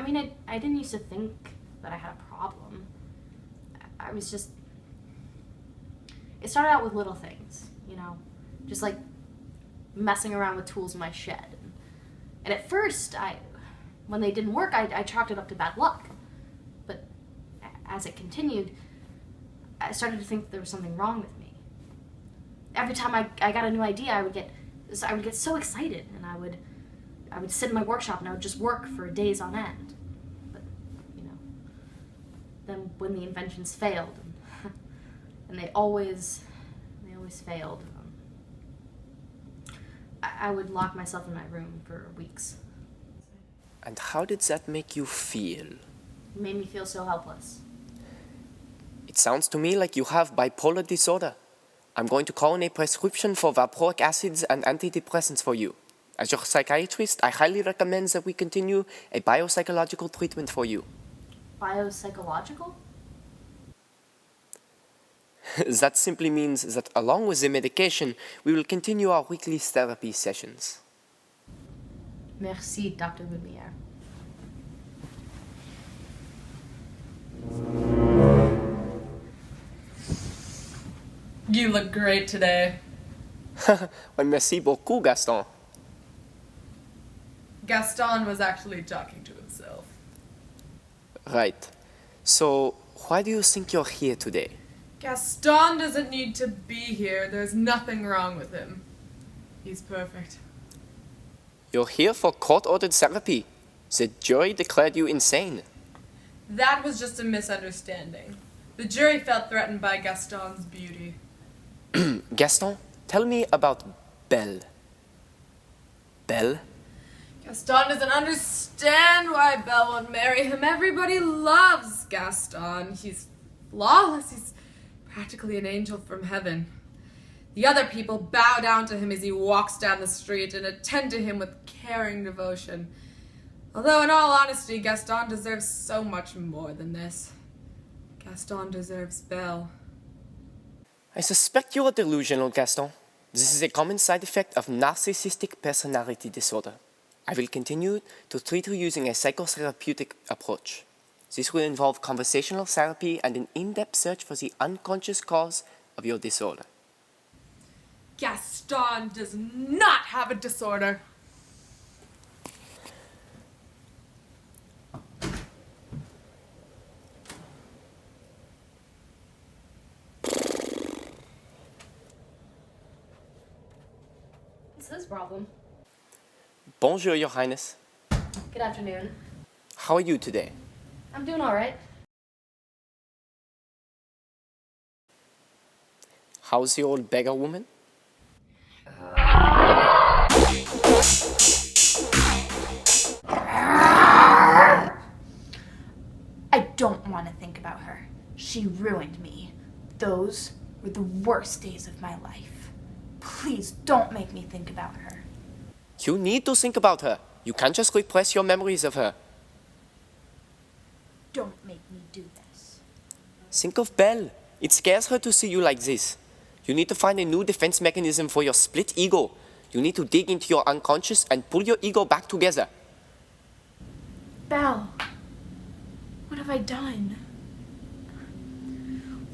I mean, I didn't used to think that I had a problem. I was just... It started out with little things, you know? Just like messing around with tools in my shed. And at first, when they didn't work, I chalked it up to bad luck. But as it continued, I started to think there was something wrong with me. Every time I got a new idea, I would get so excited, and I would sit in my workshop and I would just work for days on end. But, you know, then when the inventions failed, and they always failed, I would lock myself in my room for weeks. And how did that make you feel? It made me feel so helpless. It sounds to me like you have bipolar disorder. I'm going to call in a prescription for valproic acids and antidepressants for you. As your psychiatrist, I highly recommend that we continue a biopsychological treatment for you. Biopsychological? That simply means that along with the medication, we will continue our weekly therapy sessions. Merci, Dr. Lumière. You look great today. Well, merci beaucoup, Gaston. Gaston was actually talking to himself. Right. So, why do you think you're here today? Gaston doesn't need to be here. There's nothing wrong with him. He's perfect. You're here for court-ordered therapy. The jury declared you insane. That was just a misunderstanding. The jury felt threatened by Gaston's beauty. Gaston, tell me about Belle. Belle? Gaston doesn't understand why Belle won't marry him. Everybody loves Gaston. He's flawless. He's practically an angel from heaven. The other people bow down to him as he walks down the street and attend to him with caring devotion. Although, in all honesty, Gaston deserves so much more than this. Gaston deserves Belle. I suspect you are delusional, Gaston. This is a common side effect of narcissistic personality disorder. I will continue to treat you using a psychotherapeutic approach. This will involve conversational therapy and an in-depth search for the unconscious cause of your disorder. Gaston does not have a disorder. It's his problem. Bonjour, Your Highness. Good afternoon. How are you today? I'm doing all right. How's the old beggar woman? I don't want to think about her. She ruined me. Those were the worst days of my life. Please don't make me think about her. You need to think about her. You can't just repress your memories of her. Don't make me do this. Think of Belle. It scares her to see you like this. You need to find a new defense mechanism for your split ego. You need to dig into your unconscious and pull your ego back together. Belle, what have I done?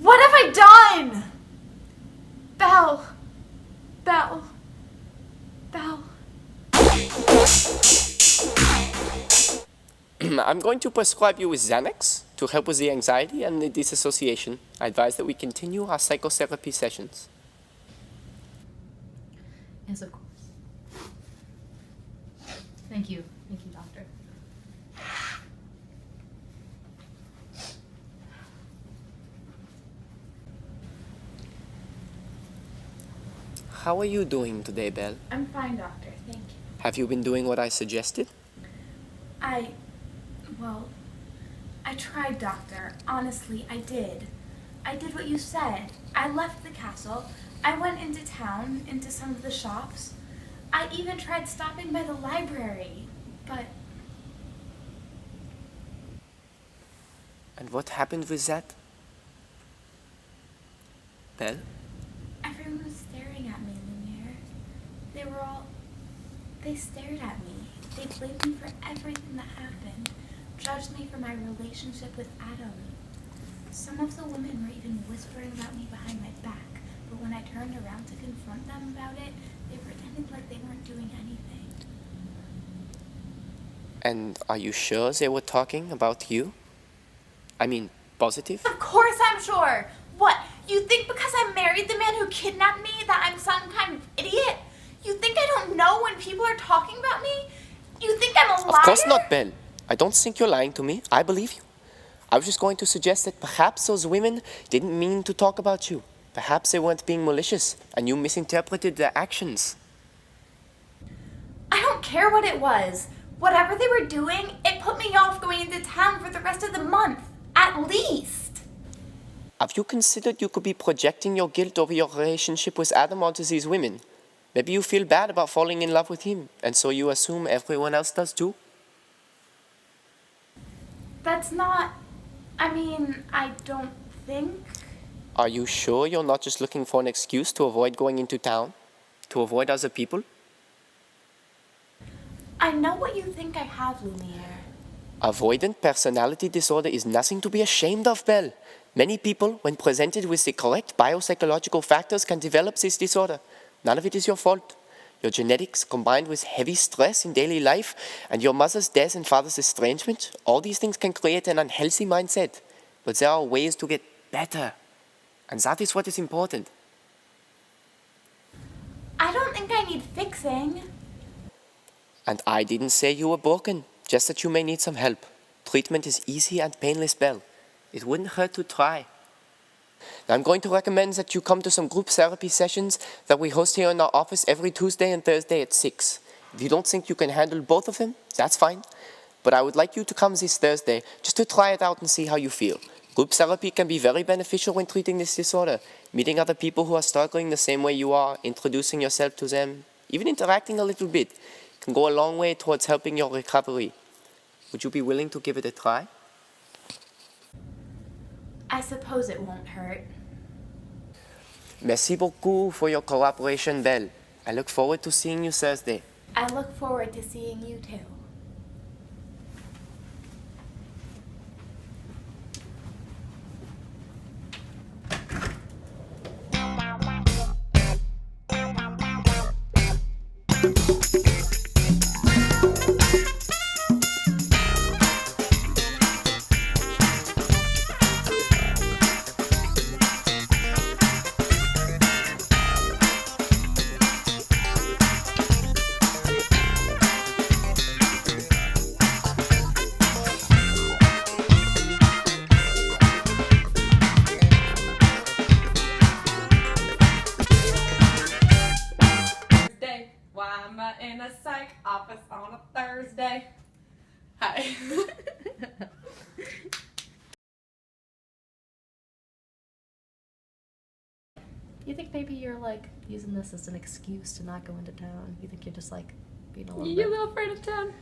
What have I done? Belle, Belle, Belle. I'm going to prescribe you with Xanax to help with the anxiety and the disassociation. I advise that we continue our psychotherapy sessions. Yes, of course. Thank you. Thank you, doctor. How are you doing today, Belle? I'm fine, doctor. Thank you. Have you been doing what I suggested? I tried, doctor. Honestly, I did. I did what you said. I left the castle. I went into town, into some of the shops. I even tried stopping by the library, but... And what happened with that? Belle? Everyone was staring at me, Lumière. They stared at me. They blamed me for everything that happened. judged me for my relationship with Adam. Some of the women were even whispering about me behind my back, but when I turned around to confront them about it, they pretended like they weren't doing anything. And are you sure they were talking about you? I mean, positive? Of course I'm sure! What, you think because I married the man who kidnapped me that I'm some kind of idiot? You think I don't know when people are talking about me? You think I'm a liar? Of course not, Belle. I don't think you're lying to me. I believe you. I was just going to suggest that perhaps those women didn't mean to talk about you. Perhaps they weren't being malicious, and you misinterpreted their actions. I don't care what it was. Whatever they were doing, it put me off going into town for the rest of the month. At least. Have you considered you could be projecting your guilt over your relationship with Adam onto these women? Maybe you feel bad about falling in love with him, and so you assume everyone else does too? That's not... I don't think... Are you sure you're not just looking for an excuse to avoid going into town? To avoid other people? I know what you think I have, Lumière. Avoidant personality disorder is nothing to be ashamed of, Belle. Many people, when presented with the correct biopsychological factors, can develop this disorder. None of it is your fault. Your genetics, combined with heavy stress in daily life, and your mother's death and father's estrangement, all these things can create an unhealthy mindset. But there are ways to get better. And that is what is important. I don't think I need fixing. And I didn't say you were broken, just that you may need some help. Treatment is easy and painless, Belle. It wouldn't hurt to try. Now, I'm going to recommend that you come to some group therapy sessions that we host here in our office every Tuesday and Thursday at 6. If you don't think you can handle both of them, that's fine. But I would like you to come this Thursday just to try it out and see how you feel. Group therapy can be very beneficial when treating this disorder. Meeting other people who are struggling the same way you are, introducing yourself to them, even interacting a little bit, can go a long way towards helping your recovery. Would you be willing to give it a try? I suppose it won't hurt. Merci beaucoup for your cooperation, Belle. I look forward to seeing you Thursday. I look forward to seeing you too. Why am I in a psych office on a Thursday? Hi. You think maybe you're like using this as an excuse to not go into town? You think you're just like being a little You bit... little afraid of town?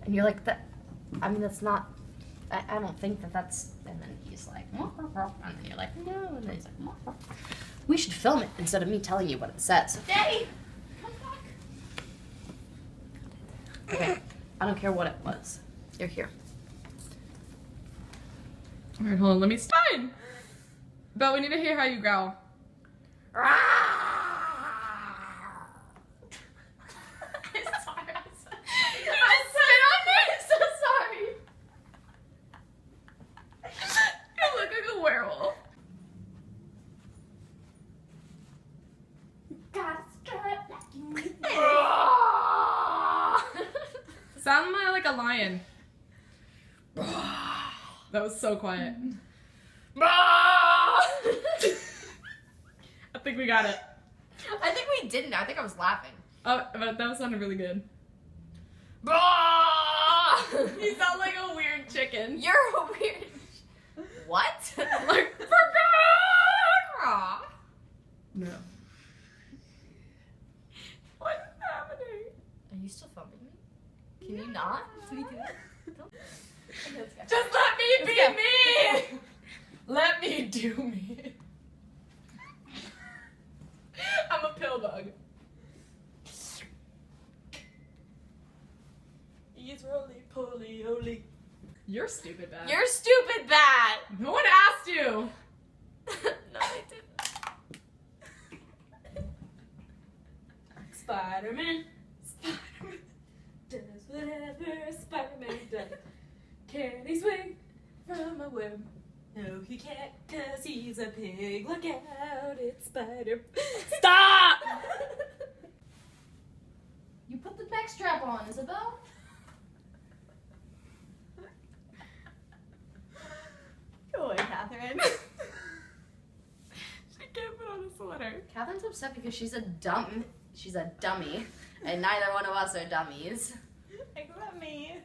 And you're like, that. I mean, that's not... I don't think that's... And then he's like... And then you're like, no. And then he's like... We should film it instead of me telling you what it says. Daddy! Okay. I don't care what it was. You're here. Alright, hold on, let me Stein! Belle, we need to hear how you growl. I'm sorry. I'm so sorry. You look like a werewolf. Gotta strut like you need it. Sound like a lion. That was so quiet. I think we got it. I think we didn't. I think I was laughing. Oh, but that sounded really good. You sound like a weird chicken. You're a weird... What? Like, no. What's happening? Are you still filming me? Can you not? Can we do it? Just let me be go. me! Let me do me. I'm a pill bug. He's roly poly oly. You're stupid, Belle. You're stupid, Bat! No one asked you! No, they didn't. Spider-Man does whatever Spider-Man does. Can he swing from a web? No, he can't, 'cause he's a pig. Look out, it's Spider... Stop! You put the neck strap on, Isabel. Go away, Catherine. She can't put on a sweater. Catherine's upset because she's a dummy, and neither one of us are dummies. Except me.